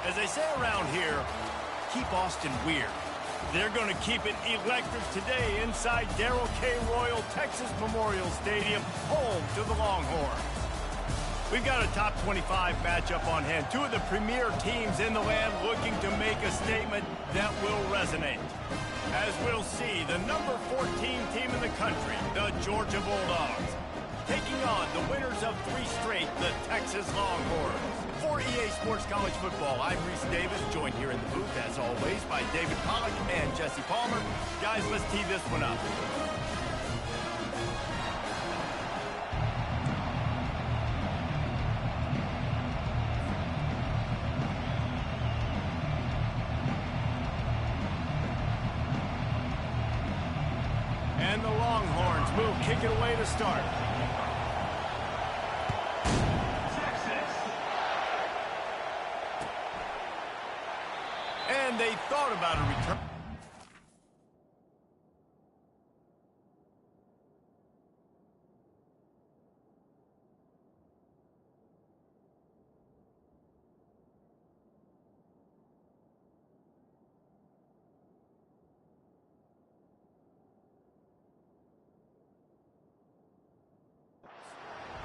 As they say around here, keep Austin weird. They're going to keep it electric today inside Darrell K. Royal Texas Memorial Stadium, home to the Longhorns. We've got a top 25 matchup on hand. Two of the premier teams in the land looking to make a statement that will resonate. As we'll see, the number 14 team in the country, the Georgia Bulldogs, taking on the winners of 3 straight, the Texas Longhorns. For EA Sports College Football, I'm Reese Davis, joined here in the booth, as always, by David Pollack and Jesse Palmer. Guys, let's tee this one up. And the Longhorns will kick it away to start. And they thought about a return.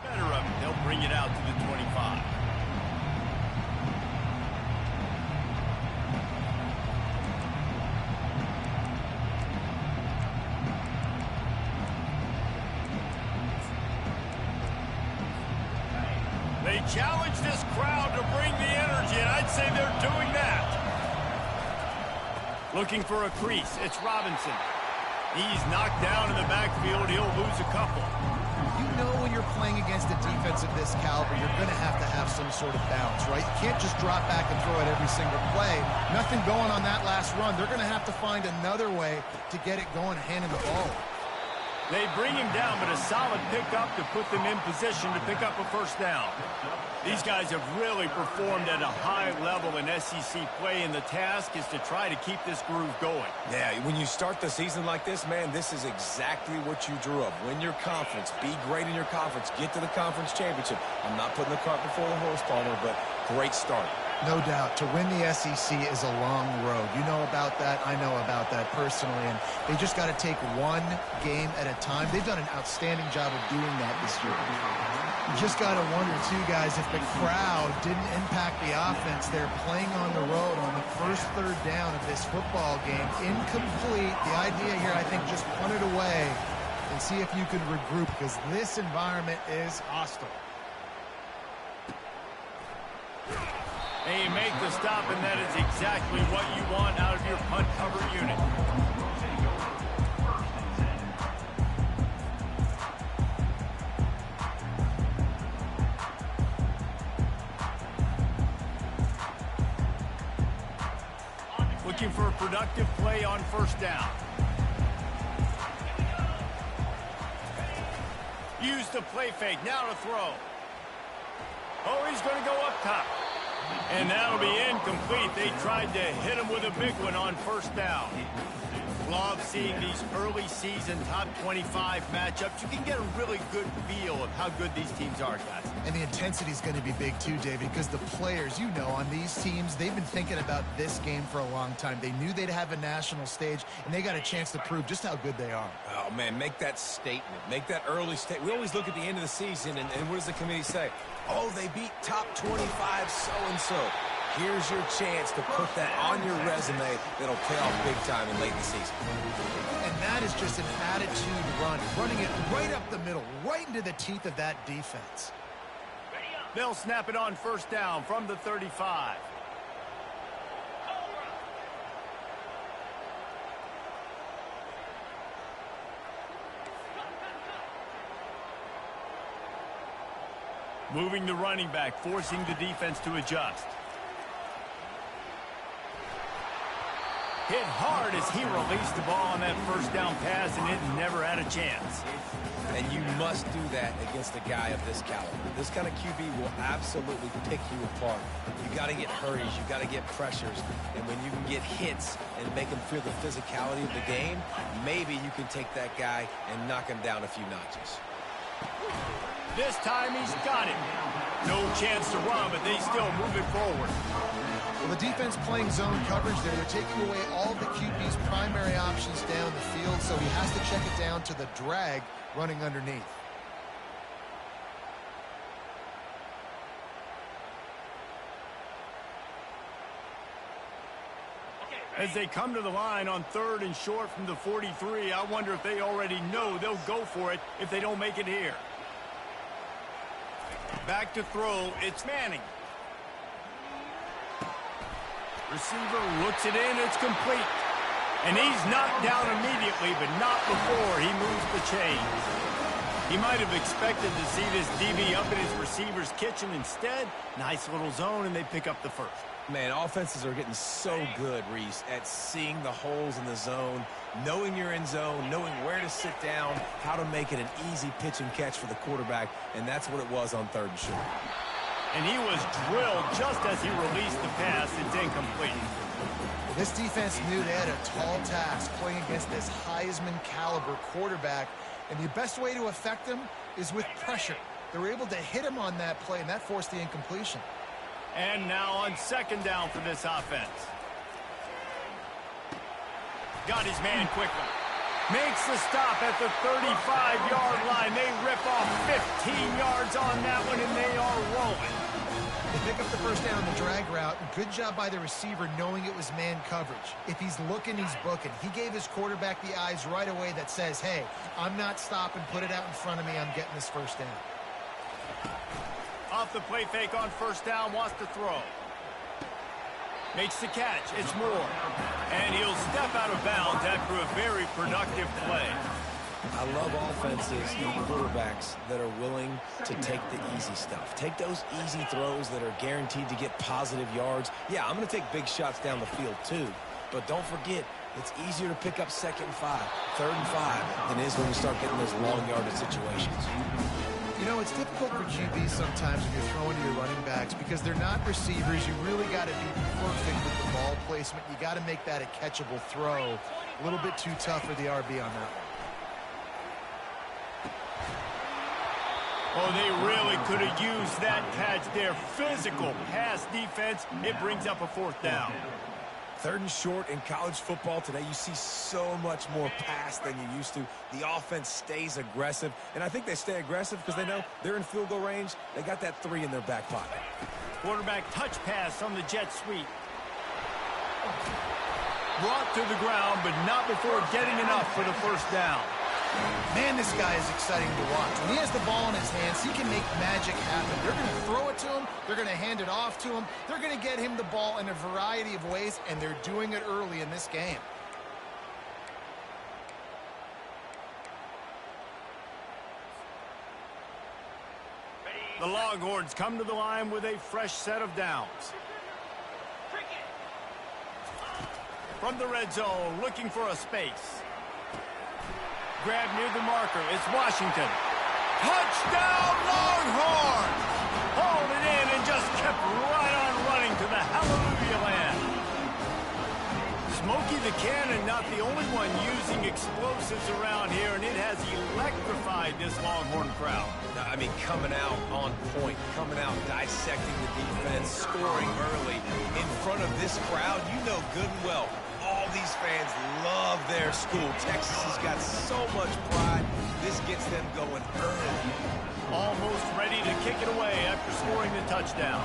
Better of it. They'll bring it out to the 25. They challenge this crowd to bring the energy, and I'd say they're doing that. Looking for a crease, it's Robinson. He's knocked down in the backfield. He'll lose a couple. You know when you're playing against a defense of this caliber, you're going to have some sort of bounce, right? You can't just drop back and throw it every single play. Nothing going on that last run. They're going to have to find another way to get it going, handing the ball. They bring him down, but a solid pickup to put them in position to pick up a first down. These guys have really performed at a high level in SEC play, and the task is to try to keep this groove going. Yeah, when you start the season like this, man, this is exactly what you drew up. Win your conference. Be great in your conference. Get to the conference championship. I'm not putting the cart before the horse, Palmer, but great start. No doubt. To win the SEC is a long road. You know about that. I know about that personally. And they just got to take one game at a time. They've done an outstanding job of doing that this year. You just got to wonder, too, guys, if the crowd didn't impact the offense. They're playing on the road on the first third down of this football game. Incomplete. The idea here, I think, just punt it away and see if you could regroup, because this environment is hostile. And you make the stop, and that is exactly what you want out of your punt cover unit. Looking for a productive play on first down. Use the play fake, now to throw. Oh, he's going to go up top. And that'll be incomplete. They tried to hit him with a big one on first down. Love seeing these early season top 25 matchups. You can get a really good feel of how good these teams are, guys. And the intensity is going to be big too, David, because the players, you know, on these teams, they've been thinking about this game for a long time. They knew they'd have a national stage, and they got a chance to prove just how good they are. Oh, man, make that statement. Make that early statement. We always look at the end of the season, and what does the committee say? Oh, they beat top 25 so-and-so. Here's your chance to put that on your resume that'll pay off big time in late in the season. And that is just an attitude run, running it right up the middle, right into the teeth of that defense. They'll snap it on first down from the 35. Moving the running back, forcing the defense to adjust. Hit hard as he released the ball on that first down pass, and it never had a chance. And you must do that against a guy of this caliber. This kind of QB will absolutely pick you apart. You got to get hurries, you got to get pressures, and when you can get hits and make him feel the physicality of the game, maybe you can take that guy and knock him down a few notches. This time he's got it. No chance to run, but they still move it forward. Well, the defense playing zone coverage there. They're taking away all the QB's primary options down the field, so he has to check it down to the drag running underneath. As they come to the line on 3rd and short from the 43, I wonder if they already know they'll go for it if they don't make it here. Back to throw, it's Manning. Receiver looks it in, it's complete. And he's knocked down immediately, but not before he moves the chains. He might have expected to see this DB up in his receiver's kitchen. Instead, nice little zone, and they pick up the first. Man, offenses are getting so good, Reese, at seeing the holes in the zone, knowing you're in zone, knowing where to sit down, how to make it an easy pitch and catch for the quarterback, and that's what it was on 3rd and short. And he was drilled just as he released the pass. It's incomplete. This defense knew they had a tall task playing against this Heisman caliber quarterback, and the best way to affect him is with pressure. They were able to hit him on that play, and that forced the incompletion. And now on 2nd down for this offense. Got his man quickly. Makes the stop at the 35-yard line. They rip off 15 yards on that one, and they are rolling. They pick up the first down on the drag route. Good job by the receiver knowing it was man coverage. If he's looking, he's booking. He gave his quarterback the eyes right away that says, hey, I'm not stopping. Put it out in front of me. I'm getting this first down. Off the play fake on 1st down, wants to throw. Makes the catch, it's Moore. And he'll step out of bounds after a very productive play. I love offenses and quarterbacks that are willing to take the easy stuff. Take those easy throws that are guaranteed to get positive yards. Yeah, I'm going to take big shots down the field too. But don't forget, it's easier to pick up 2nd and 5, 3rd and 5 than it is when you start getting those long yardage situations. You know, it's difficult for QBs sometimes when you're throwing to your running backs because they're not receivers. You really got to be perfect with the ball placement. You got to make that a catchable throw. A little bit too tough for the RB on that one. Oh, they really could have used that catch there. Physical pass defense. It brings up a 4th down. 3rd and short in college football today, you see so much more pass than you used to. The offense stays aggressive, and I think they stay aggressive because they know they're in field goal range. They got that 3 in their back pocket. Quarterback touch pass on the jet sweep. Brought to the ground, but not before getting enough for the 1st down. Man, this guy is exciting to watch. When he has the ball in his hands, he can make magic happen. They're going to throw it to him. They're going to hand it off to him. They're going to get him the ball in a variety of ways, and they're doing it early in this game. The Longhorns come to the line with a fresh set of downs. From the red zone, looking for a space. Grab near the marker. It's Washington. Touchdown, Longhorns! Hauled it in and just kept right on running to the hallelujah land. Smokey the Cannon, not the only one using explosives around here, and it has electrified this Longhorn crowd. I mean, coming out on point, coming out dissecting the defense, scoring early in front of this crowd. You know good and well, all these fans love their school. Texas has got so much pride. This gets them going early. Almost ready to kick it away after scoring the touchdown.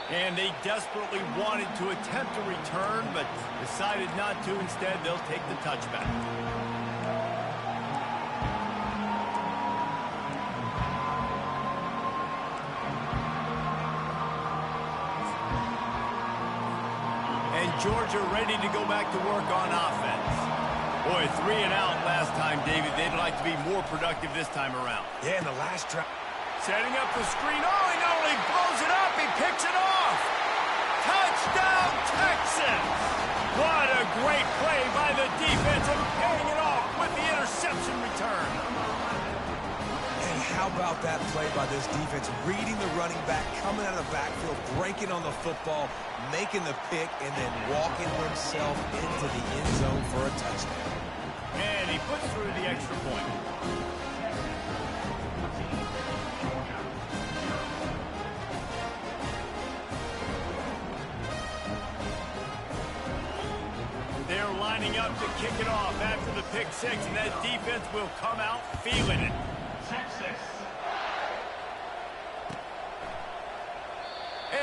And they desperately wanted to attempt a return, but decided not to. Instead, they'll take the touchback. And Georgia ready to go back to work on offense. Boy, 3 and out last time, David. They'd like to be more productive this time around. Yeah, in the last drive. Setting up the screen. Oh, he not only blows it up, he picks it off. Touchdown, Texas! What a great play by the defense and paying it off with the interception return. And how about about that play by this defense? Reading the running back, coming out of the backfield, breaking on the football, making the pick, and then walking himself into the end zone for a touchdown. And he puts through the extra point. They're lining up to kick it off after the pick six, and that defense will come out feeling it.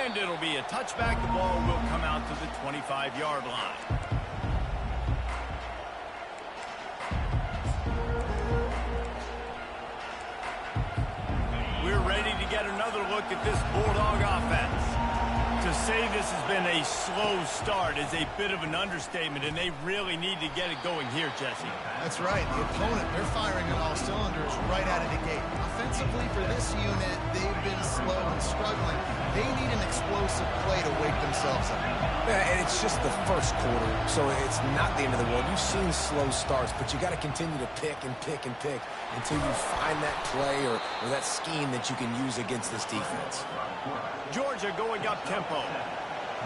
And it'll be a touchback. The ball will come out to the 25-yard line. We're ready to get another look at this Bulldog offense. To say this has been a slow start is a bit of an understatement, and they really need to get it going here, Jesse. That's right. The opponent, they're firing on all cylinders right out of the gate. Offensively, for this unit, they've been slow and struggling. They need an explosive play to wake themselves up. Yeah, and it's just the first quarter, so it's not the end of the world. You've seen slow starts, but you got to continue to pick and pick and pick until you find that play or that scheme that you can use against this defense. Georgia going up tempo.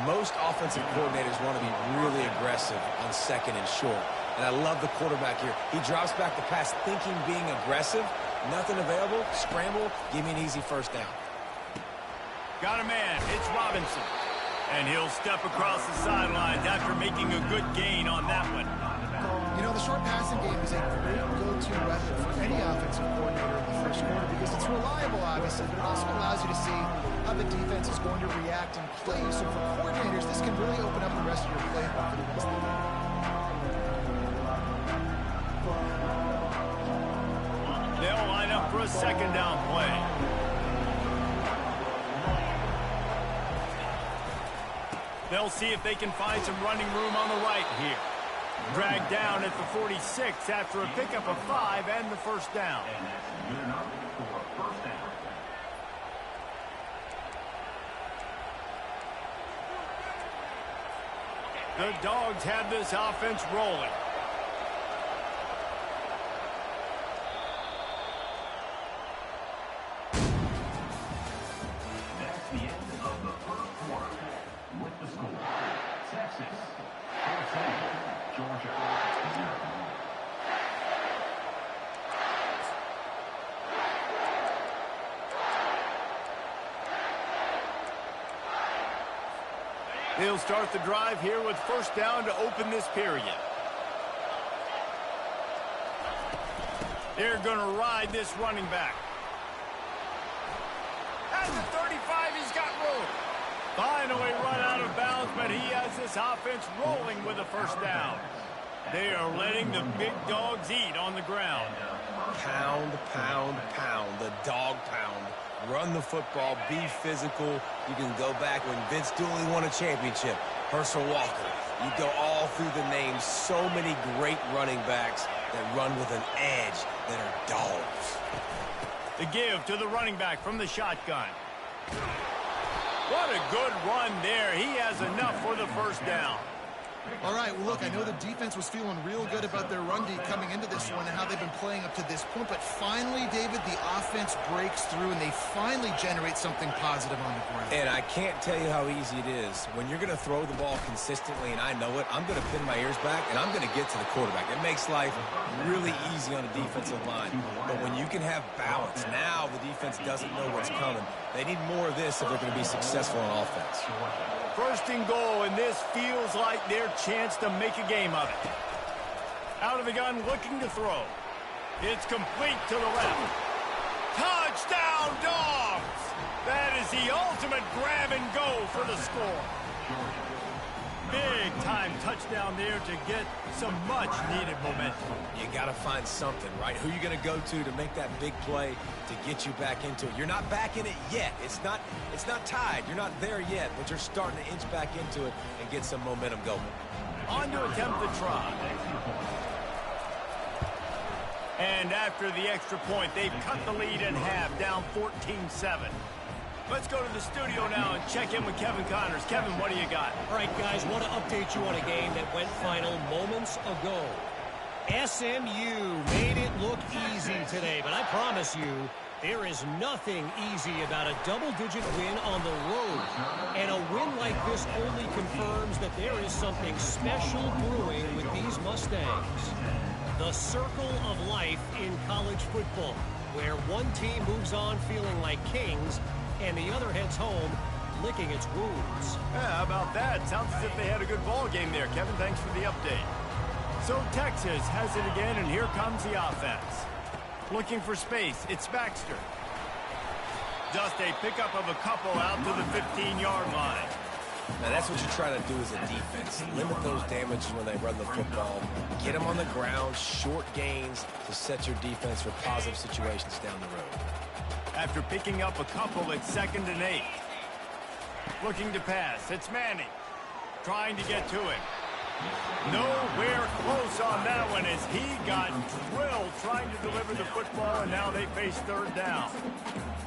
Most offensive coordinators want to be really aggressive on second and short. And I love the quarterback here. He drops back the pass thinking being aggressive. Nothing available. Scramble. Give me an easy first down. Got a man. It's Robinson. And he'll step across the sidelines after making a good gain on that one. You know, the short passing game is a great go-to weapon for any offensive coordinator in the first quarter because it's reliable, obviously, but it also allows you to see how the defense is going to react and play. So for coordinators, this can really open up the rest of your playbook for the rest of the game. They'll line up for a second down play. They'll see if they can find some running room on the right here. Dragged down at the 46 after a pickup of 5 and the first down. The Dogs have this offense rolling. That's the end of the first quarter. With the score, Texas 14, Georgia 0. They'll start the drive here with first down to open this period. They're going to ride this running back. At the 35, he's got room. Finally run out of bounds, but he has this offense rolling with a first down. They are letting the big dogs eat on the ground. Pound, pound, pound. The dog pound. Run the football, be physical. You can go back when Vince Dooley won a championship. Herschel Walker. You go all through the names. So many great running backs that run with an edge that are dogs. The give to the running back from the shotgun. What a good run there. He has enough for the first down. All right, well, look, I know the defense was feeling real good about their run D coming into this one and how they've been playing up to this point, but finally, David, the offense breaks through and they finally generate something positive on the ground. And I can't tell you how easy it is. When you're going to throw the ball consistently, and I know it, I'm going to pin my ears back, and I'm going to get to the quarterback. It makes life really easy on a defensive line. But when you can have balance, now the defense doesn't know what's coming. They need more of this if they're going to be successful on offense. First and goal, and this feels like their chance to make a game of it. Out of the gun, looking to throw. It's complete to the left. Touchdown, Dogs! That is the ultimate grab and go for the score. Big-time touchdown there to get some much-needed momentum. You got to find something, right? Who you going to go to make that big play to get you back into it? You're not back in it yet. It's not tied. You're not there yet, but you're starting to inch back into it and get some momentum going. On to attempt the try. And after the extra point, they've cut the lead in half, down 14-7. Let's go to the studio now and check in with Kevin Connors. Kevin, what do you got? All right, guys, want to update you on a game that went final moments ago. SMU made it look easy today, but I promise you, There is nothing easy about a double-digit win on the road. And a win like this only confirms that there is something special brewing with these Mustangs. The circle of life in college football, where one team moves on feeling like kings and the other heads home licking its wounds. Yeah, how about that? Sounds as if they had a good ball game there, Kevin. Thanks for the update. So Texas has it again, and here comes the offense. Looking for space, it's Baxter. Just a pickup of a couple out to the 15-yard line. Now, that's what you try to do as a defense. Limit those damages when they run the football. Get them on the ground, short gains to set your defense for positive situations down the road. After picking up a couple, it's 2nd and 8. Looking to pass, it's Manning. Trying to get to him. Nowhere close on that one as he got drilled trying to deliver the football, and now they face 3rd down.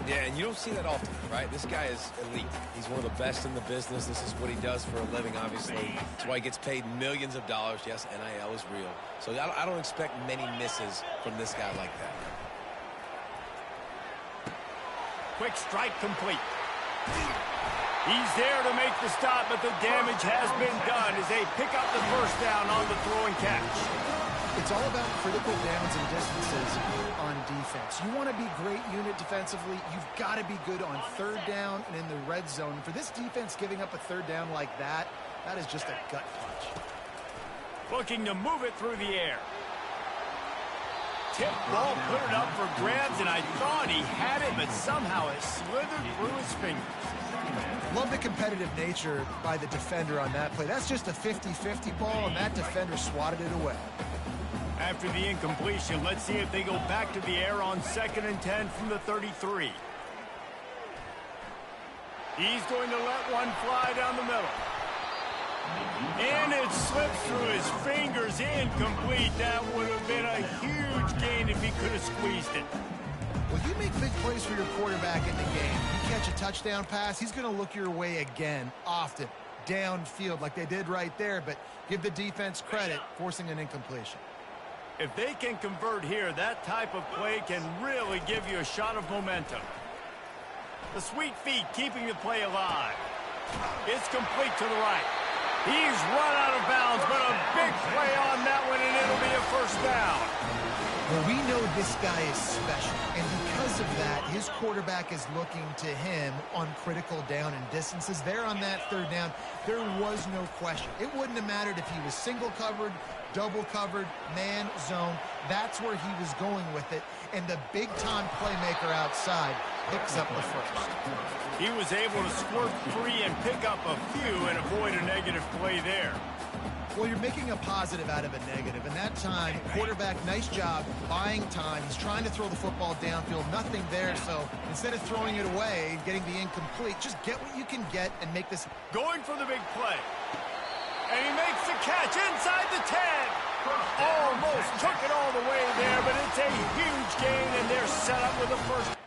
Yeah, and you don't see that often, right? This guy is elite. He's one of the best in the business. This is what he does for a living, obviously. That's why he gets paid millions of dollars. Yes, NIL is real. So I don't expect many misses from this guy like that. Quick strike complete. He's there to make the stop, but the damage has been done as they pick up the 1st down on the throw and catch. It's all about critical downs and distances on defense. You want to be great unit defensively. You've got to be good on 3rd down and in the red zone. For this defense giving up a 3rd down like that, that is just a gut punch. Looking to move it through the air. Tip ball, put it up for grabs, and I thought he had it, but somehow it slithered through his fingers. Love the competitive nature by the defender on that play. That's just a 50-50 ball, and that defender swatted it away. After the incompletion, let's see if they go back to the air on 2nd and 10 from the 33. He's going to let one fly down the middle. And it slips through his fingers, incomplete. That would have been a huge gain if he could have squeezed it. Well, you make big plays for your quarterback in the game. You catch a touchdown pass, he's going to look your way again, often, downfield like they did right there, but give the defense credit, forcing an incompletion. If they can convert here, that type of play can really give you a shot of momentum. The sweet feet keeping the play alive. It's complete to the right. He's run out of bounds, but a big play on that one, and it'll be a 1st down. Well, we know this guy is special, and because of that, his quarterback is looking to him on critical down and distances. There on that 3rd down, there was no question. It wouldn't have mattered if he was single covered, double covered, man, zone. That's where he was going with it, and the big-time playmaker outside picks up the 1st. He was able to squirt free and pick up a few and avoid a negative play there. Well, you're making a positive out of a negative, and that time, quarterback, nice job, buying time. He's trying to throw the football downfield, nothing there, so instead of throwing it away and getting the incomplete, just get what you can get and make this. Going for the big play. And he makes the catch inside the 10. Almost took it all the way there, but it's a huge gain, and they're set up with a 1st.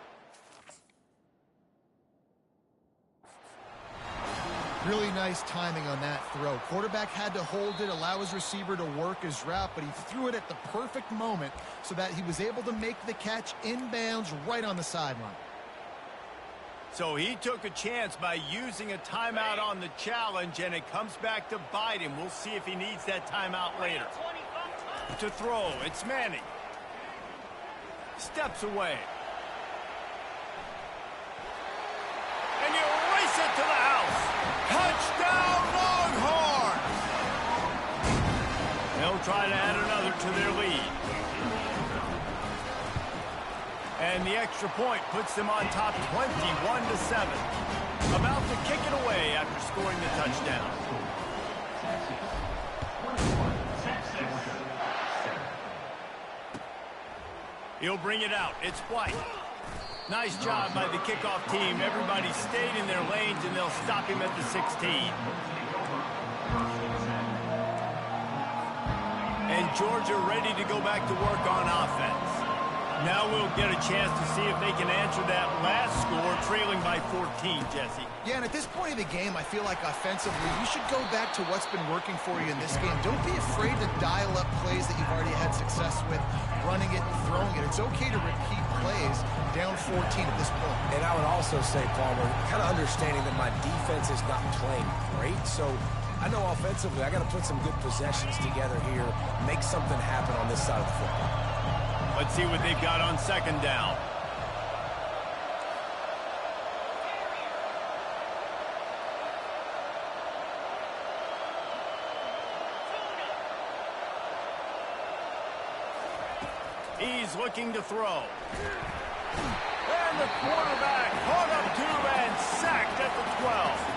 Really nice timing on that throw. Quarterback had to hold it, allow his receiver to work his route, but he threw it at the perfect moment so that he was able to make the catch inbounds right on the sideline. So he took a chance by using a timeout on the challenge, and it comes back to bite him. We'll see if he needs that timeout later. To throw, it's Manning. Steps away. And you race it to the house. Touchdown, Longhorns! They'll try to add another to their lead. And the extra point puts them on top 21-7. About to kick it away after scoring the touchdown. He'll bring it out. It's White. Nice job by the kickoff team. Everybody stayed in their lanes, and they'll stop him at the 16. And Georgia ready to go back to work on offense. Now we'll get a chance to see if they can answer that last score, trailing by 14, Jesse. Yeah, and at this point of the game, I feel like offensively, you should go back to what's been working for you in this game. Don't be afraid to dial up plays that you've already had success with, running it and throwing it. It's okay to repeat plays, down 14 at this point. And I would also say, Palmer, kind of understanding that my defense is not playing great, so I know offensively I got to put some good possessions together here, make something happen on this side of the football. Let's see what they've got on second down. He's looking to throw. And the quarterback caught up to and sacked at the 12.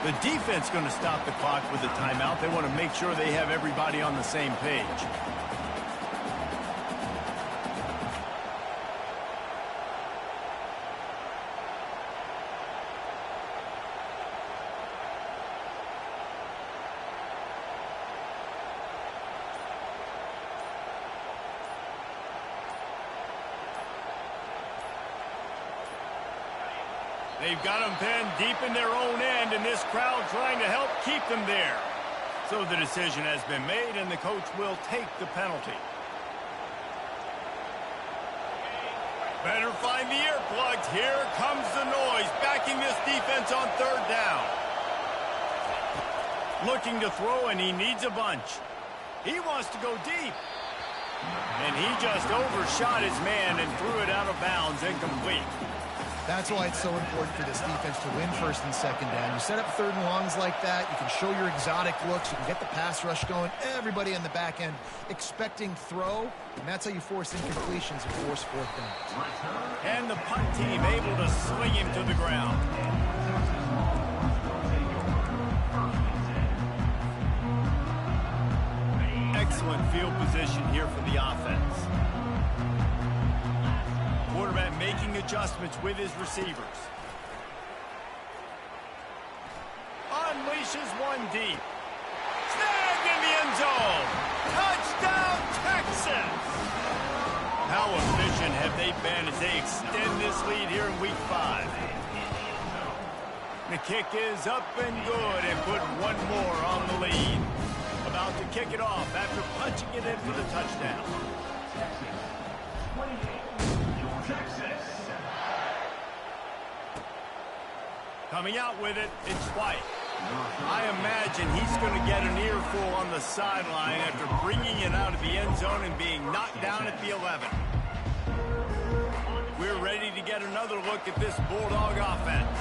The defense going to stop the clock with a timeout. They want to make sure they have everybody on the same page. They've got them pinned deep in their own end, and this crowd trying to help keep them there. So the decision has been made, and the coach will take the penalty. Better find the earplugs. Here comes the noise, backing this defense on third down. Looking to throw, and he needs a bunch. He wants to go deep. And he just overshot his man and threw it out of bounds, incomplete. That's why it's so important for this defense to win first and second down. You set up third and longs like that, you can show your exotic looks, you can get the pass rush going, everybody in the back end expecting throw, and that's how you force incompletions and force fourth down. And the punt team able to sling him to the ground. Excellent field position here for the offense. Quarterback making adjustments with his receivers. Unleashes one deep. Snagged in the end zone. Touchdown, Texas! How efficient have they been as they extend this lead here in Week 5? The kick is up and good and put one more on the lead. About to kick it off after punching it in for the touchdown. Coming out with it, it's White. I imagine he's going to get an earful on the sideline after bringing it out of the end zone and being knocked down at the 11. We're ready to get another look at this Bulldog offense.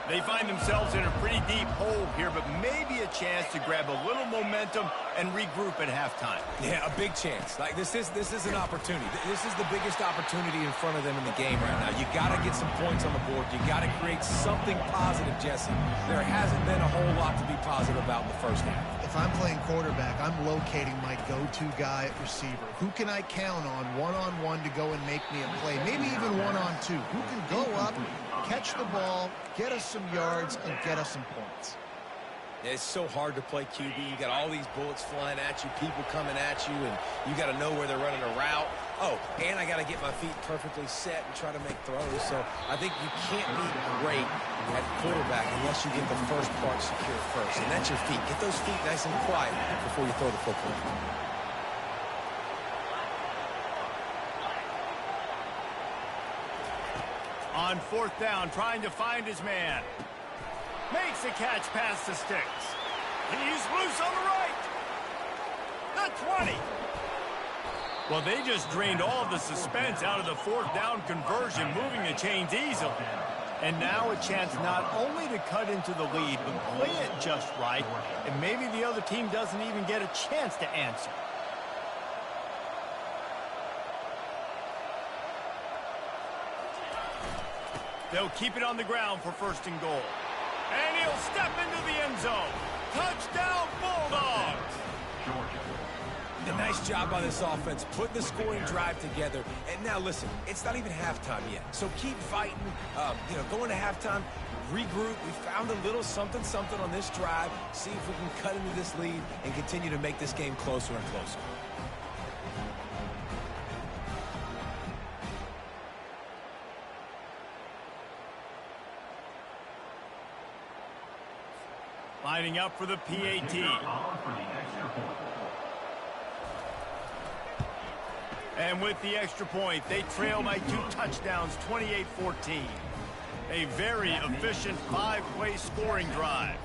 They find themselves in a pretty deep hole here, but maybe a chance to grab a little momentum and regroup at halftime. Yeah, a big chance. Like this is an opportunity. This is the biggest opportunity in front of them in the game right now. You got to get some points on the board. You got to create something positive, Jesse. There hasn't been a whole lot to be positive about in the first half. If I'm playing quarterback, I'm locating my go-to guy at receiver. Who can I count on one-on-one to go and make me a play? Maybe even one-on-two. Who can go up, catch the ball, get us some yards, and get us some points? It's so hard to play QB. You got all these bullets flying at you, people coming at you, and you got to know where they're running a route. Oh, and I got to get my feet perfectly set and try to make throws. So I think you can't be great at quarterback unless you get the first part secure first, and that's your feet. Get those feet nice and quiet before you throw the football. On fourth down, trying to find his man. Makes a catch past the sticks. He's loose on the right. The 20. Well, they just drained all of the suspense out of the fourth down conversion, moving the chains easily. And now a chance not only to cut into the lead, but play it just right, and maybe the other team doesn't even get a chance to answer. They'll keep it on the ground for first and goal. And he'll step into the end zone. Touchdown, Bulldogs! A nice job by this offense, putting the scoring drive together. And now, listen, it's not even halftime yet. So keep fighting, going to halftime, regroup. We found a little something on this drive. See if we can cut into this lead and continue to make this game closer and closer. Lining up for the PAT. And with the extra point, they trail by 2 touchdowns, 28-14. A very efficient 5-play scoring drive.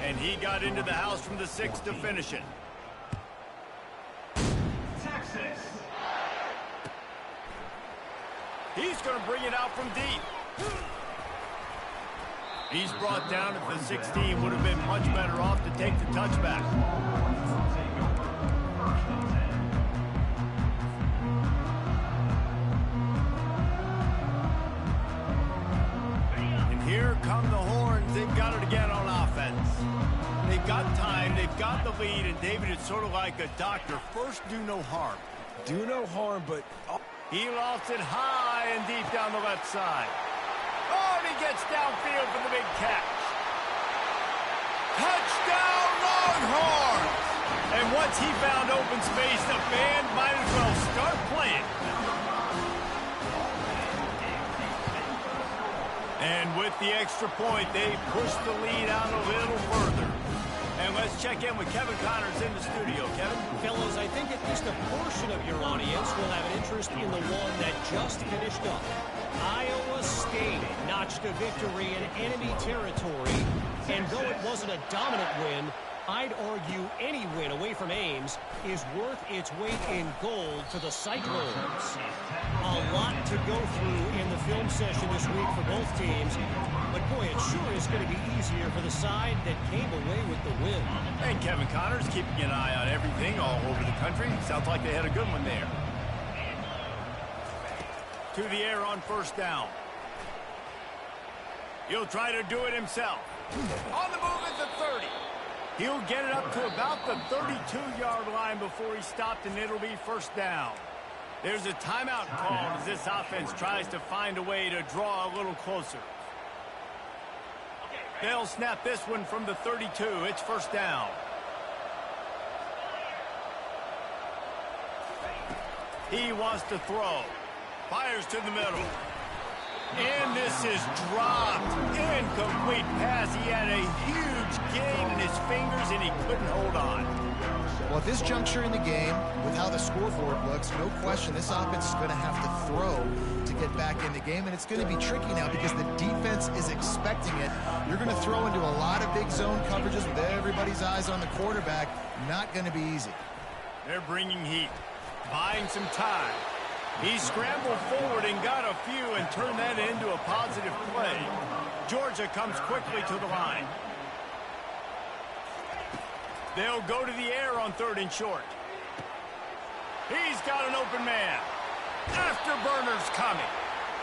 And he got into the house from the 6 to finish it. Texas. He's going to bring it out from deep. He's brought down at the 16. Would have been much better off to take the touchback. And here come the horns. They've got it again on offense. They've got time. They've got the lead. And David, it's sort of like a doctor. First, do no harm. Do no harm, but... He lofts it high and deep down the left side. Oh, and he gets downfield for the big catch. Touchdown, Longhorns! And once he found open space, the band might as well start playing. And with the extra point, they push the lead out a little further. And let's check in with Kevin Connors in the studio. Kevin? Fellows, I think at least a portion of your audience will have an interest in the one that just finished up. Iowa State notched a victory in enemy territory, and though it wasn't a dominant win, I'd argue any win away from Ames is worth its weight in gold to the Cyclones. A lot to go through in the film session this week for both teams, but boy, it sure is going to be easier for the side that came away with the win. And Kevin Connors keeping an eye on everything all over the country. Sounds like they had a good one there. To the air on first down. He'll try to do it himself. On the move at the 30. He'll get it up to about the 32-yard line before he stopped, and it'll be first down. There's a timeout called as this offense tries to find a way to draw a little closer. They'll snap this one from the 32. It's first down. He wants to throw. Fires to the middle. And this is dropped. Incomplete pass. He had a huge gain in his fingers, and he couldn't hold on. Well, at this juncture in the game, with how the scoreboard looks, no question this offense is going to have to throw to get back in the game, and it's going to be tricky now because the defense is expecting it. You're going to throw into a lot of big zone coverages with everybody's eyes on the quarterback. Not going to be easy. They're bringing heat, buying some time. He scrambled forward and got a few and turned that into a positive play. Georgia comes quickly to the line. They'll go to the air on 3rd and short. He's got an open man. Afterburner's coming.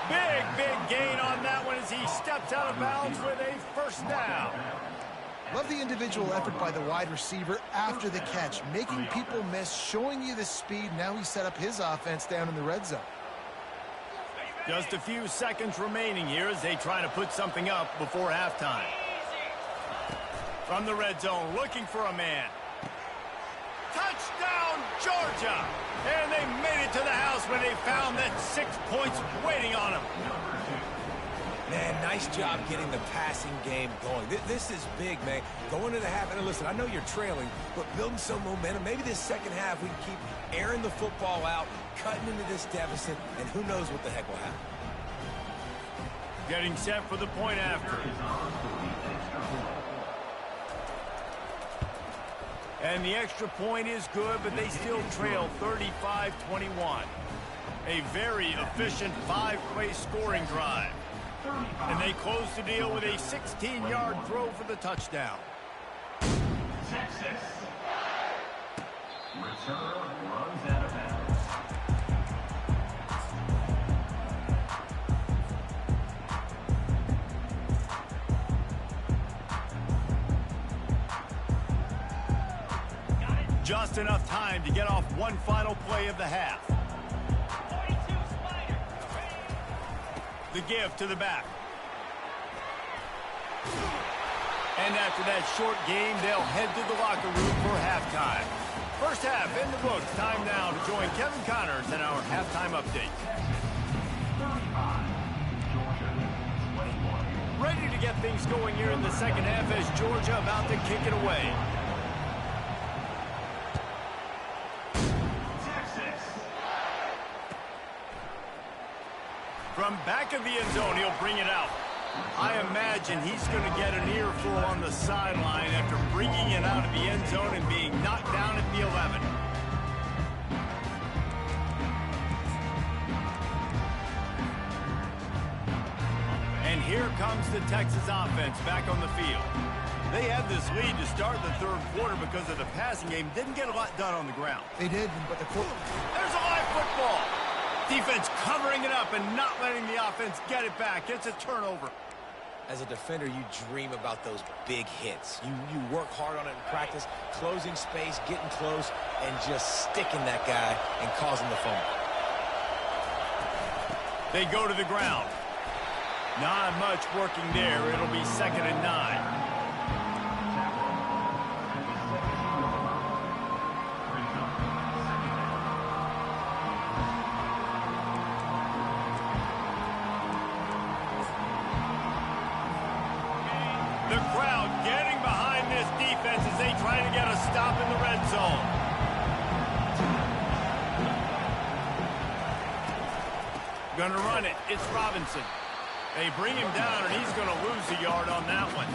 Big gain on that one as he steps out of bounds with a first down. Love the individual effort by the wide receiver after the catch, making people miss, showing you the speed. Now he set up his offense down in the red zone. Just a few seconds remaining here as they try to put something up before halftime. From the red zone, looking for a man. Touchdown, Georgia! And they made it to the house when they found that 6 points waiting on them. Man, nice job getting the passing game going. This is big, man. Going to the half, and listen, I know you're trailing, but building some momentum. Maybe this second half we can keep airing the football out, cutting into this deficit, and who knows what the heck will happen. Getting set for the point after. And the extra point is good, but they still trail 35-21. A very efficient 5-play scoring drive. And they close the deal with a 16-yard throw for the touchdown. Texas. Return runs out of bounds. Just enough time to get off one final play of the half. The give to the back. And after that short game, they'll head to the locker room for halftime. First half in the books. Time now to join Kevin Connors in our halftime update. 35, Georgia, 21. Ready to get things going here in the second half as Georgia about to kick it away. from back of the end zone. He'll bring it out. I imagine he's going to get an earful on the sideline after bringing it out of the end zone and being knocked down at the 11. And here comes the Texas offense back on the field. They had this lead to start the third quarter because of the passing game. Didn't get a lot done on the ground. They did, but the quarter... There's a live football. Defense covering it up and not letting the offense get it back. It's a turnover. As a defender, you dream about those big hits. You work hard on it in practice, closing space, getting close, and just sticking that guy and causing the fumble. They go to the ground. Not much working there. It'll be 2nd and 9. The crowd getting behind this defense as they try to get a stop in the red zone. Gonna run it. It's Robinson. They bring him down, and he's going to lose a yard on that one.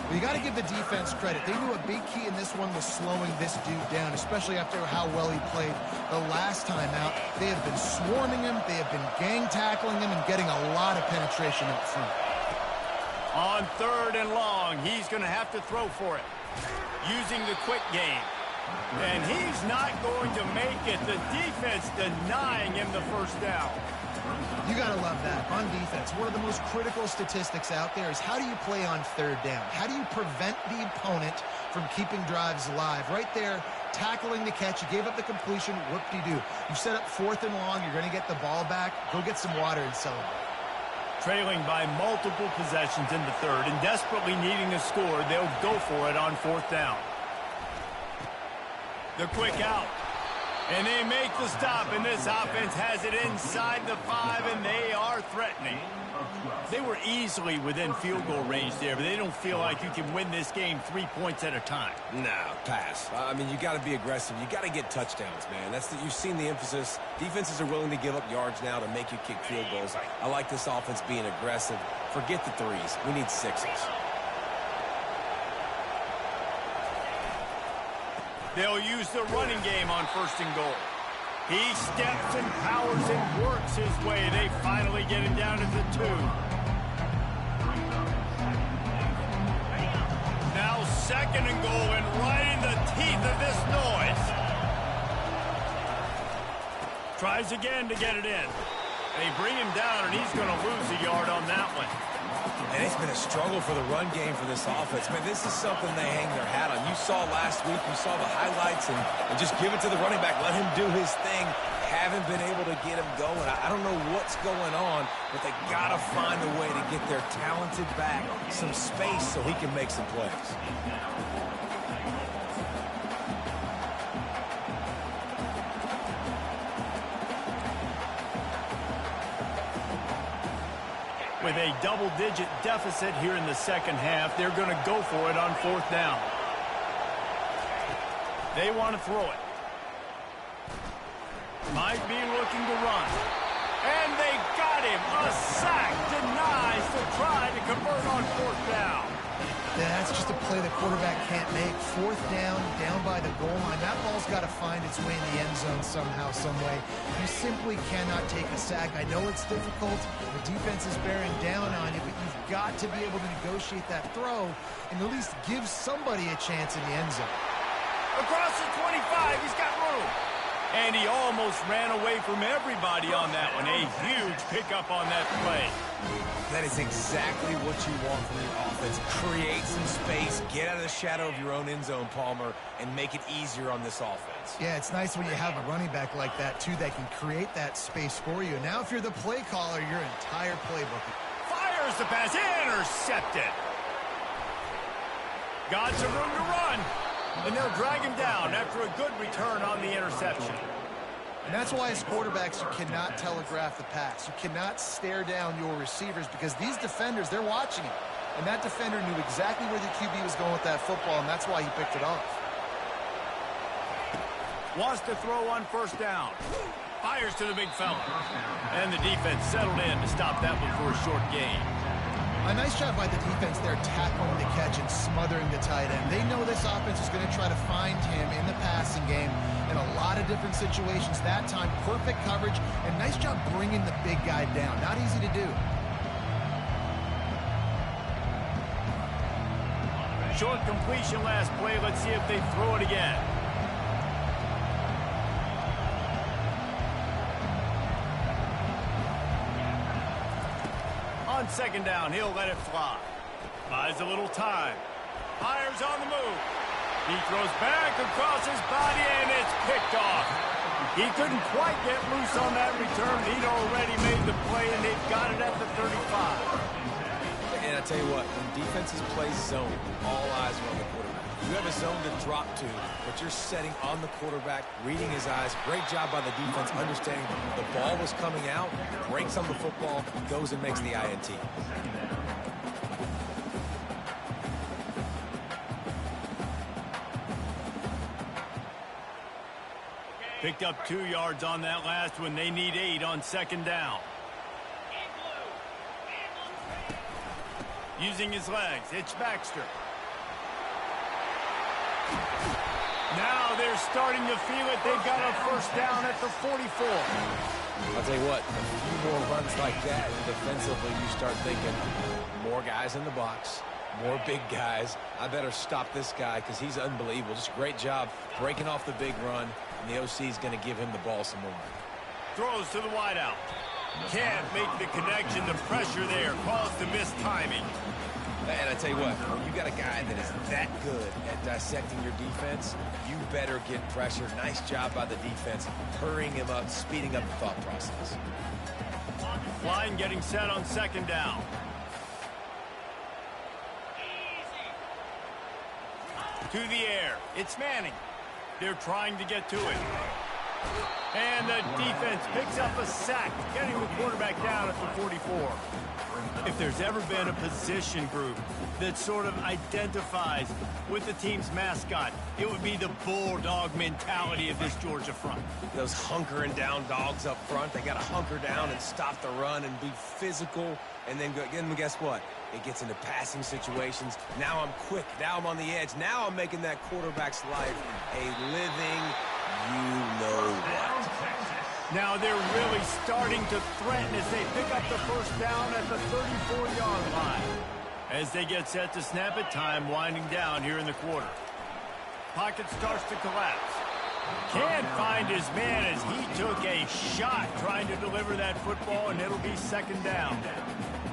Well, you got to give the defense credit. They knew a big key in this one was slowing this dude down, especially after how well he played the last time out. They have been swarming him. They have been gang tackling him and getting a lot of penetration up front. On 3rd and long, he's going to have to throw for it, using the quick game. And he's not going to make it. The defense denying him the first down. You got to love that. On defense, one of the most critical statistics out there is how do you play on 3rd down? How do you prevent the opponent from keeping drives alive? Right there, tackling the catch. You gave up the completion. Whoop-de-doo. You set up 4th and long. You're going to get the ball back. Go get some water and celebrate. Trailing by multiple possessions in the 3rd and desperately needing a score, they'll go for it on 4th down. The quick out. And they make the stop, and this offense has it inside the 5, and they are threatening. They were easily within field goal range there, but they don't feel like you can win this game 3 points at a time. No, pass. I mean, you got to be aggressive. You got to get touchdowns, man. You've seen the emphasis. Defenses are willing to give up yards now to make you kick field goals. I like this offense being aggressive. Forget the 3s. We need 6s. They'll use the running game on 1st and goal. He steps and powers and works his way. They finally get him down to the 2. Now 2nd and goal, and right in the teeth of this noise. Tries again to get it in. They bring him down, and he's going to lose a yard on that one. And it's been a struggle for the run game for this offense. Man, this is something they hang their hat on. You saw last week, you saw the highlights, and just give it to the running back. Let him do his thing. Haven't been able to get him going. I don't know what's going on, but they got to find a way to get their talented back some space so he can make some plays. With a double-digit deficit here in the 2nd half, they're going to go for it on 4th down. They want to throw it. Might be looking to run. And they got him. A sack denies the try to convert on 4th down. Yeah, that's just a play the quarterback can't make. 4th down, down by the goal line. That ball's got to find its way in the end zone somehow, some way. You simply cannot take a sack. I know it's difficult. The defense is bearing down on you, but you've got to be able to negotiate that throw and at least give somebody a chance in the end zone. Across the 25, he's got room. And he almost ran away from everybody on that one. A huge pickup on that play. That is exactly what you want from your offense. Create some space, get out of the shadow of your own end zone, Palmer, and make it easier on this offense. Yeah, it's nice when you have a running back like that, too, that can create that space for you. Now, if you're the play caller, your entire playbook. Fires the pass, intercepted. Got some room to run. And they'll drag him down after a good return on the interception. And that's why as quarterbacks, you cannot telegraph the pass. You cannot stare down your receivers because these defenders, they're watching it. And that defender knew exactly where the QB was going with that football, and that's why he picked it off. Wants to throw on 1st down. Fires to the big fella. And the defense settled in to stop that one for a short gain. A nice job by the defense there, tackling the catch and smothering the tight end. They know this offense is going to try to find him in the passing game in a lot of different situations. That time, perfect coverage, and nice job bringing the big guy down. Not easy to do. Short completion last play. Let's see if they throw it again. On second down, he'll let it fly. Buys a little time. Fires on the move. He throws back across his body, and it's picked off. He couldn't quite get loose on that return. He'd already made the play, and they've got it at the 35. And I tell you what, when defenses play zone, all eyes are on the quarterback. You have a zone to drop to, but you're setting on the quarterback, reading his eyes. Great job by the defense, understanding the ball was coming out, breaks on the football, goes and makes the INT. Picked up 2 yards on that last one. They need 8 on second down. Using his legs, it's Baxter. Now they're starting to feel it. They've got a first down at the 44. I'll tell you what, a few more runs like that, defensively you start thinking, more guys in the box, more big guys. I better stop this guy because he's unbelievable. Just a great job breaking off the big run, and the OC is going to give him the ball some more. Throws to the wideout. Can't make the connection. The pressure there caused the missed timing. And I tell you what, when you got a guy that is that good at dissecting your defense, you better get pressure. Nice job by the defense, hurrying him up, speeding up the thought process. Line getting set on second down. To the air. It's Manning. They're trying to get to it. And the defense picks up a sack, getting the quarterback down at the 44. If there's ever been a position group that sort of identifies with the team's mascot, it would be the bulldog mentality of this Georgia front. Those hunkering down dogs up front, they got to hunker down and stop the run and be physical. And then guess what? It gets into passing situations. Now I'm quick. Now I'm on the edge. Now I'm making that quarterback's life a living you-know-what. Now they're really starting to threaten as they pick up the first down at the 34-yard line. As they get set to snap it, time winding down here in the quarter. Pocket starts to collapse. Can't find his man as he took a shot trying to deliver that football, and it'll be second down.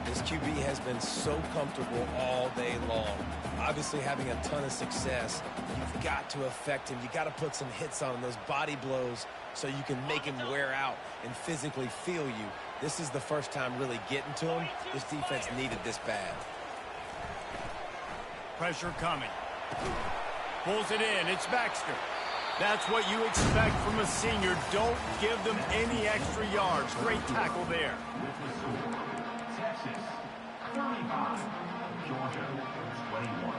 This QB has been so comfortable all day long. Obviously having a ton of success. You've got to affect him. You got to put some hits on him, those body blows, so you can make him wear out and physically feel you. This is the first time really getting to him. This defense needed this bad. Pressure coming. Pulls it in. It's Baxter. That's what you expect from a senior. Don't give them any extra yards. Great tackle there. Texas, 35. Georgia, 21.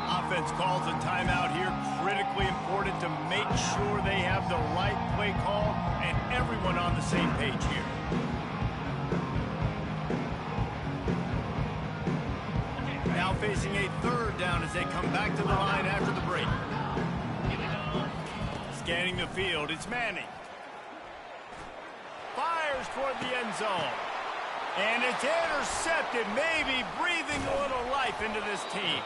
Offense calls a timeout here. Critically important to make sure they have the right play call and everyone on the same page here. Now facing a third down as they come back to the line after the break. Scanning the field, it's Manning. Fires toward the end zone. And it's intercepted, maybe breathing a little life into this team.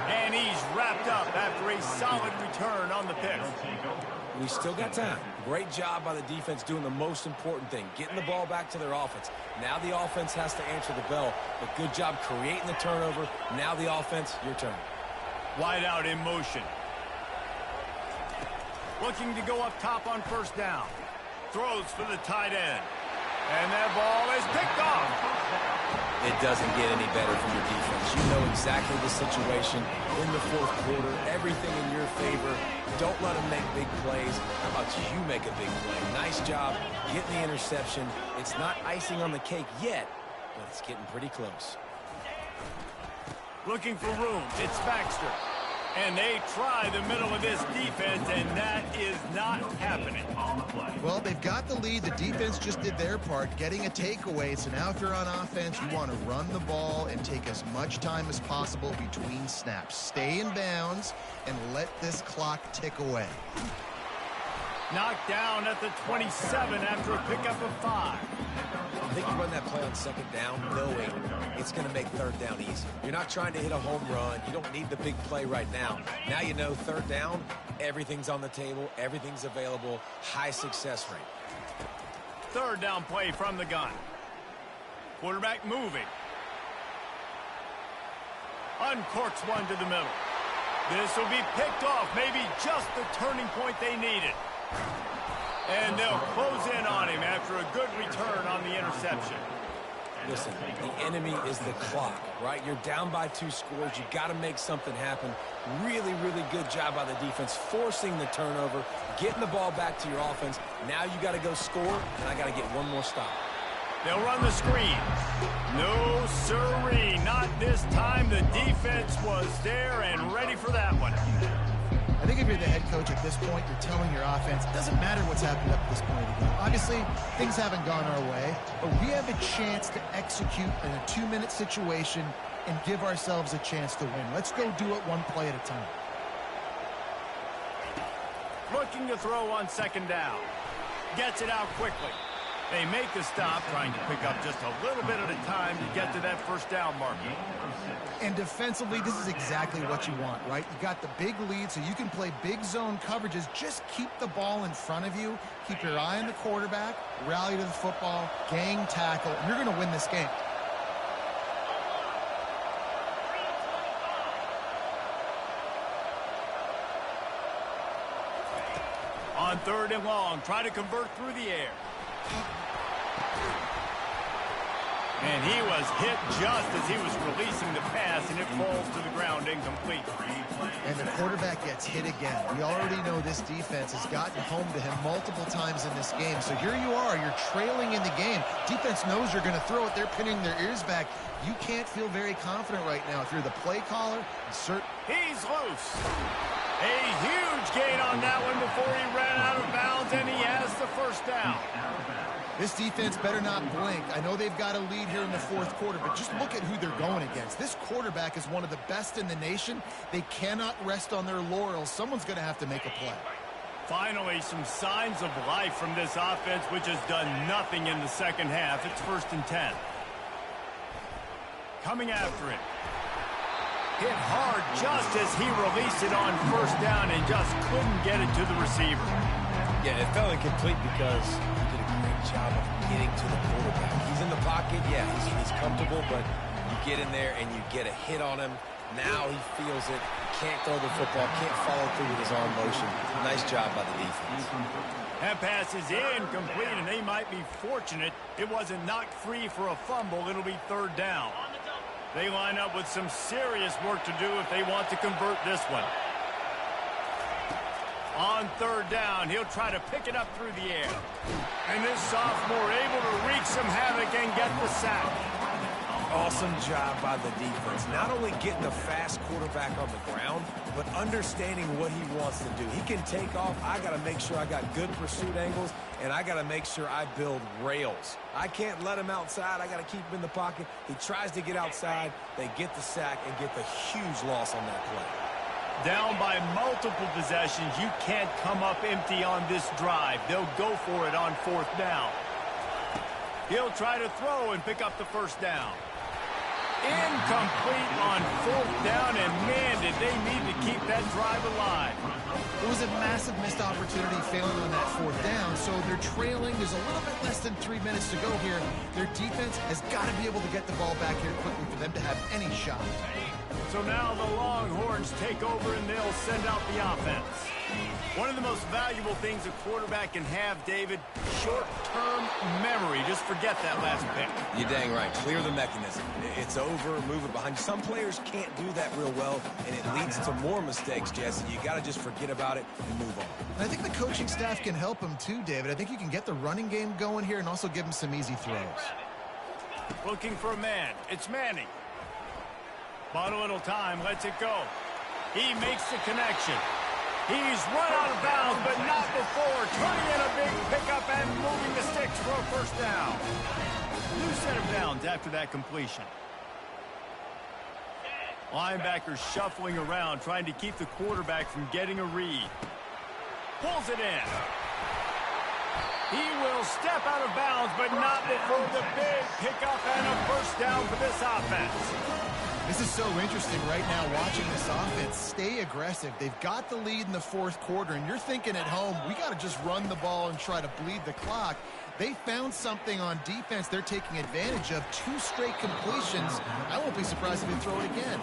And he's wrapped up after a solid return on the pick. We still got time. Great job by the defense doing the most important thing, getting the ball back to their offense. Now the offense has to answer the bell, but good job creating the turnover. Now the offense, your turn. Wide out in motion. Looking to go up top on first down. Throws for the tight end. And that ball is picked off. It doesn't get any better from your defense. You know exactly the situation in the fourth quarter. Everything in your favor. Don't let them make big plays. How about you make a big play? Nice job getting the interception. It's not icing on the cake yet, but it's getting pretty close. Looking for room. It's Baxter. And they try the middle of this defense, and that is not happening. Well, they've got the lead. The defense just did their part, getting a takeaway. So now if you're on offense, you want to run the ball and take as much time as possible between snaps. Stay in bounds and let this clock tick away. Knocked down at the 27 after a pickup of 5. I think you run that play on second down knowing it's going to make third down easy. You're not trying to hit a home run. You don't need the big play right now. Now you know third down, everything's on the table, everything's available, high success rate. Third down play from the gun. Quarterback moving. Uncorks one to the middle. This will be picked off, maybe just the turning point they needed. And they'll close in on him after a good return on the interception. Listen, the enemy is the clock, right? You're down by 2 scores. You got to make something happen. Really, really good job by the defense, forcing the turnover, getting the ball back to your offense. Now you got to go score, and I got to get one more stop. They'll run the screen. No, sirree, not this time. The defense was there and ready for that one. I think if you're the head coach at this point, you're telling your offense, it doesn't matter what's happened up to this point of the game. Obviously, things haven't gone our way, but we have a chance to execute in a 2-minute situation and give ourselves a chance to win. Let's go do it one play at a time. Looking to throw on second down. Gets it out quickly. They make the stop, trying to pick up just a little bit at a time to get to that first down marker. And defensively, this is exactly what you want, right? You got the big lead, so you can play big zone coverages. Just keep the ball in front of you. Keep your eye on the quarterback. Rally to the football. Gang tackle. And you're going to win this game. On third and long, try to convert through the air. And he was hit just as he was releasing the pass, and it falls to the ground incomplete. And the quarterback gets hit again. We already know this defense has gotten home to him multiple times in this game. So here you are, you're trailing in the game. Defense knows you're going to throw it. They're pinning their ears back. You can't feel very confident right now. If you're the play caller, he's loose. A huge gain on that one before he ran out of bounds, and he has the first down. This defense better not blink. I know they've got a lead here in the fourth quarter, but just look at who they're going against. This quarterback is one of the best in the nation. They cannot rest on their laurels. Someone's going to have to make a play. Finally, some signs of life from this offense, which has done nothing in the second half. It's 1st and 10. Coming after it. Hit hard just as he released it on first down and just couldn't get it to the receiver. Yeah, it fell incomplete because he did a great job of getting to the quarterback. He's in the pocket, yeah, he's comfortable, but you get in there and you get a hit on him. Now he feels it, can't throw the football, can't follow through with his arm motion. Nice job by the defense. That pass is incomplete, and they might be fortunate it wasn't knocked free for a fumble. It'll be third down. They line up with some serious work to do if they want to convert this one. On third down, he'll try to pick it up through the air. And this sophomore able to wreak some havoc and get the sack. Awesome job by the defense. Not only getting the fast quarterback on the ground, but understanding what he wants to do. He can take off. I got to make sure I got good pursuit angles, and I got to make sure I build rails. I can't let him outside. I got to keep him in the pocket. He tries to get outside. They get the sack and get the huge loss on that play. Down by multiple possessions, you can't come up empty on this drive. They'll go for it on fourth down. He'll try to throw and pick up the first down. Incomplete on fourth down, and man, did they need to keep that drive alive. It was a massive missed opportunity failing on that fourth down, so they're trailing. There's a little bit less than 3 minutes to go here. Their defense has got to be able to get the ball back here quickly for them to have any shot. So now the Longhorns take over and they'll send out the offense. One of the most valuable things a quarterback can have, David, short-term memory. Just forget that last pick. You're dang right. Clear the mechanism. It's over, move it behind. Some players can't do that real well, and it leads to more mistakes, Jesse. You got to just forget about it and move on. And I think the coaching staff can help him too, David. I think you can get the running game going here and also give him some easy throws. Looking for a man. It's Manning. Bought a little time, lets it go. He makes the connection. He's run out of bounds, but not before. Turning in a big pickup and moving the sticks for a first down. New set of downs after that completion. Linebackers shuffling around, trying to keep the quarterback from getting a read. Pulls it in. He will step out of bounds, but not before the big pickup and a first down for this offense. This is so interesting right now watching this offense stay aggressive. They've got the lead in the fourth quarter, and you're thinking at home, we got to just run the ball and try to bleed the clock. They found something on defense they're taking advantage of. 2 straight completions. I won't be surprised if they throw it again.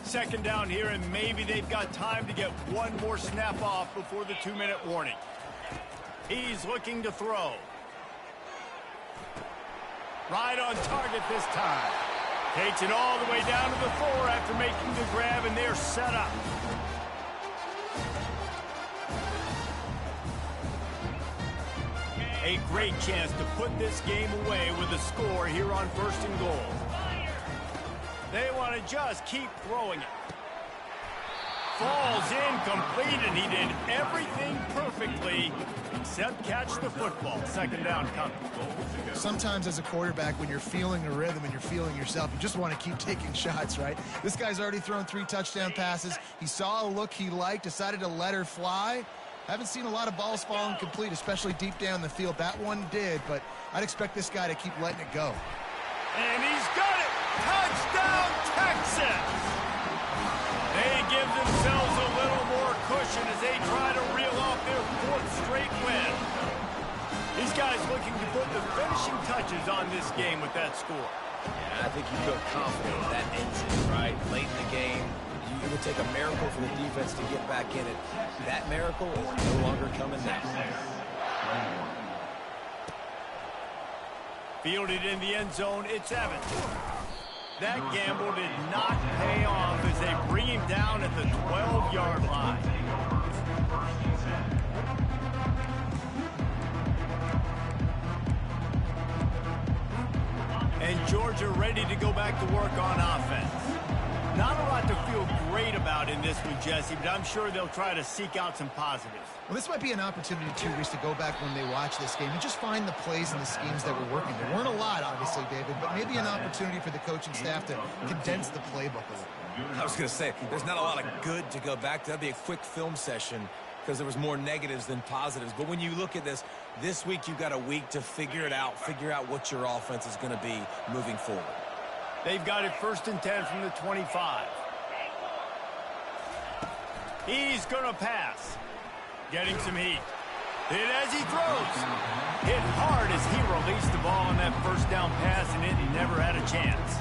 Second down here, and maybe they've got time to get one more snap off before the 2-minute warning. He's looking to throw. Right on target this time. Takes it all the way down to the 4 after making the grab, and they're set up. A great chance to put this game away with a score here on 1st and goal. They want to just keep throwing it. Falls incomplete, and he did everything perfectly except catch the football. Second down coming. Sometimes as a quarterback, when you're feeling a rhythm and you're feeling yourself, you just want to keep taking shots, right? This guy's already thrown 3 touchdown passes. He saw a look he liked, decided to let her fly. Haven't seen a lot of balls fall incomplete, especially deep down the field. That one did, but I'd expect this guy to keep letting it go. And he's got it! Touchdown, Texas! They give themselves a little more cushion as they try to reel off their 4th straight win. These guys looking to put the finishing touches on this game with that score. Yeah, I think you feel confident that ends it, right? Late in the game, it would take a miracle for the defense to get back in it. That miracle is no longer coming now. Fielded in the end zone, it's Evans. That gamble did not pay off as they bring him down at the 12-yard line. And Georgia ready to go back to work on offense. Not a lot to feel great about in this one, Jesse, but I'm sure they'll try to seek out some positives. Well, this might be an opportunity, too, Reese, to go back when they watch this game and just find the plays and the schemes that were working. There weren't a lot, obviously, David, but maybe an opportunity for the coaching staff to condense the playbook a little. I was going to say, there's not a lot of good to go back to. That'd be a quick film session because there was more negatives than positives. But when you look at this week you've got a week to figure it out, figure out what your offense is going to be moving forward. They've got it 1st and 10 from the 25. He's going to pass. Getting some heat. Hit as he throws. Hit hard as he released the ball on that first down pass, and it never had a chance.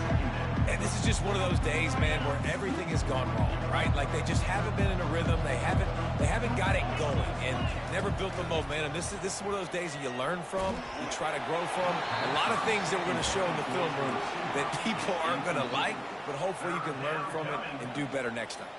And this is just one of those days, man, where everything has gone wrong, right? Like they just haven't been in a rhythm. They haven't got it going and never built the momentum. This is one of those days that you learn from, you try to grow from. A lot of things that we're going to show in the film room that people aren't going to like, but hopefully you can learn from it and do better next time.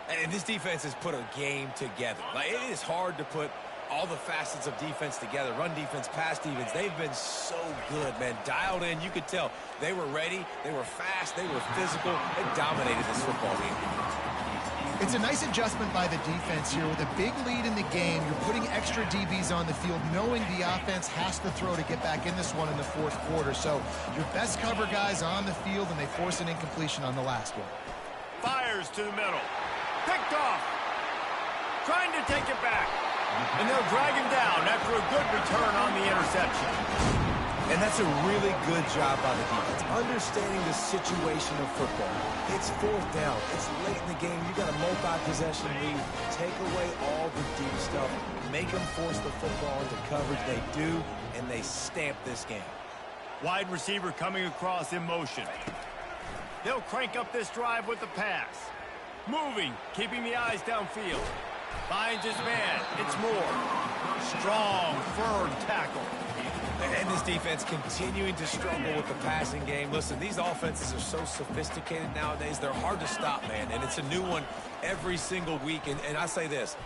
And this defense has put a game together. Like, it is hard to put all the facets of defense together. Run defense, pass defense. They've been so good, man. Dialed in. You could tell they were ready. They were fast. They were physical. They dominated this football game. It's a nice adjustment by the defense here. With a big lead in the game, you're putting extra DBs on the field, knowing the offense has to throw to get back in this one in the 4th quarter. So your best cover guys on the field, and they force an incompletion on the last one. Fires to the middle. Picked off. Trying to take it back. And they'll drag him down after a good return on the interception. And that's a really good job by the defense, understanding the situation of football. It's fourth down. It's late in the game. You got a multi-possession lead. Take away all the deep stuff. Make them force the football into coverage. They do, and they stamp this game. Wide receiver coming across in motion. They'll crank up this drive with the pass. Moving, keeping the eyes downfield. Finds his man. It's Moore. Strong, firm tackle. And this defense continuing to struggle with the passing game. Listen, these offenses are so sophisticated nowadays. They're hard to stop, man. And it's a new one every single week. And I say this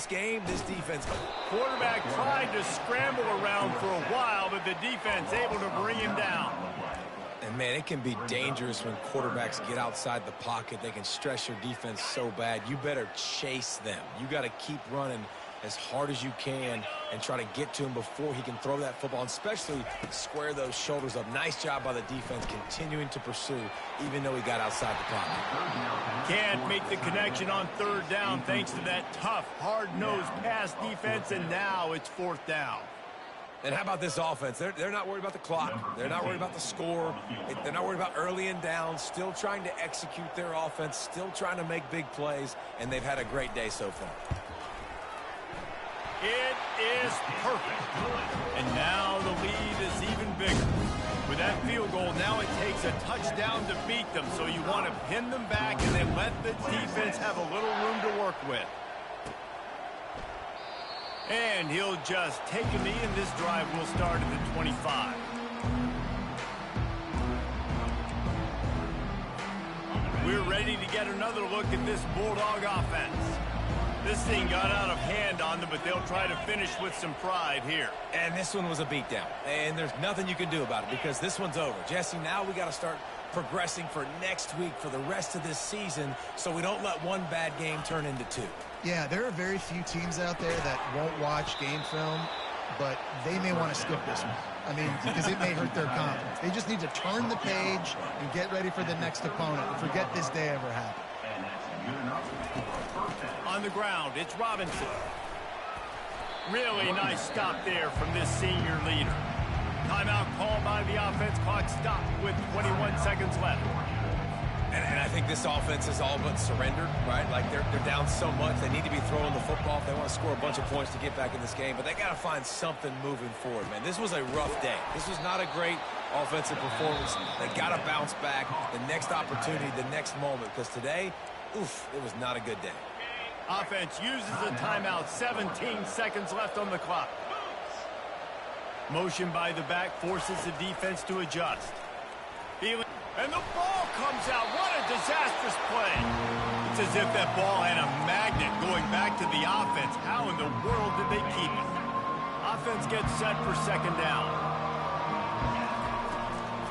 game, this defense. Quarterback tried to scramble around for a while, but the defense able to bring him down. And, man, it can be dangerous when quarterbacks get outside the pocket. They can stress your defense so bad. You better chase them. You got to keep running as hard as you can and try to get to him before he can throw that football, and especially square those shoulders up. Nice job by the defense continuing to pursue, even though he got outside the pocket. Can't make the connection on third down thanks to that tough, hard-nosed pass defense, and now it's fourth down. And how about this offense? They're not worried about the clock. They're not worried about the score. They're not worried about early and down. Still trying to execute their offense. Still trying to make big plays. And they've had a great day so far. It is perfect. And now the lead is even bigger. With that field goal, now it takes a touchdown to beat them. So you want to pin them back and then let the defense have a little room to work with. And he'll just take a knee, and this drive will start at the 25. We're ready to get another look at this Bulldog offense. This thing got out of hand on them, but they'll try to finish with some pride here. And this one was a beatdown. And there's nothing you can do about it because this one's over. Jesse, now we got to start progressing for next week, for the rest of this season, so we don't let one bad game turn into two. Yeah, there are very few teams out there that won't watch game film, but they may want to skip this one. I mean, because it may hurt their confidence. They just need to turn the page and get ready for the next opponent and forget this day ever happened. On the ground, it's Robinson. Really nice stop there from this senior leader. Timeout called by the offense. Clock stopped with 21 seconds left. And I think this offense is all but surrendered, right? Like they're down so much, they need to be throwing the football if they want to score a bunch of points to get back in this game. But they got to find something moving forward, man. This was a rough day. This was not a great offensive performance. They got to bounce back the next opportunity, the next moment. Because today, oof, it was not a good day. Offense uses a timeout. 17 seconds left on the clock. Motion by the back forces the defense to adjust. And the ball comes out. What a disastrous play. It's as if that ball had a magnet going back to the offense. How in the world did they keep it? Offense gets set for second down.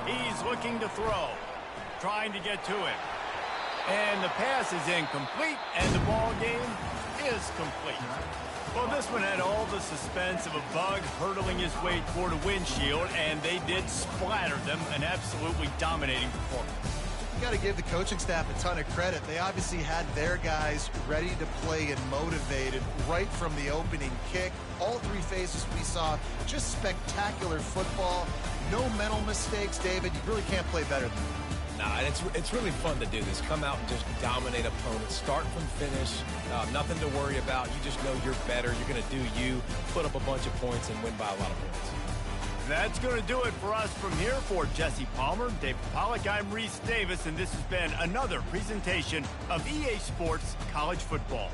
He's looking to throw. Trying to get to it. And the pass is incomplete, and the ball game is complete. Well, this one had all the suspense of a bug hurtling his way toward a windshield, and they did splatter them, an absolutely dominating performance. You got to give the coaching staff a ton of credit. They obviously had their guys ready to play and motivated right from the opening kick. All three phases we saw, just spectacular football. No mental mistakes, David. You really can't play better than that. Nah, and it's really fun to do this. Come out and just dominate opponents. Start from finish. Nothing to worry about. You just know you're better. You're going to do you, put up a bunch of points, and win by a lot of points. That's going to do it for us from here. For Jesse Palmer, David Pollack, I'm Reese Davis, and this has been another presentation of EA Sports College Football.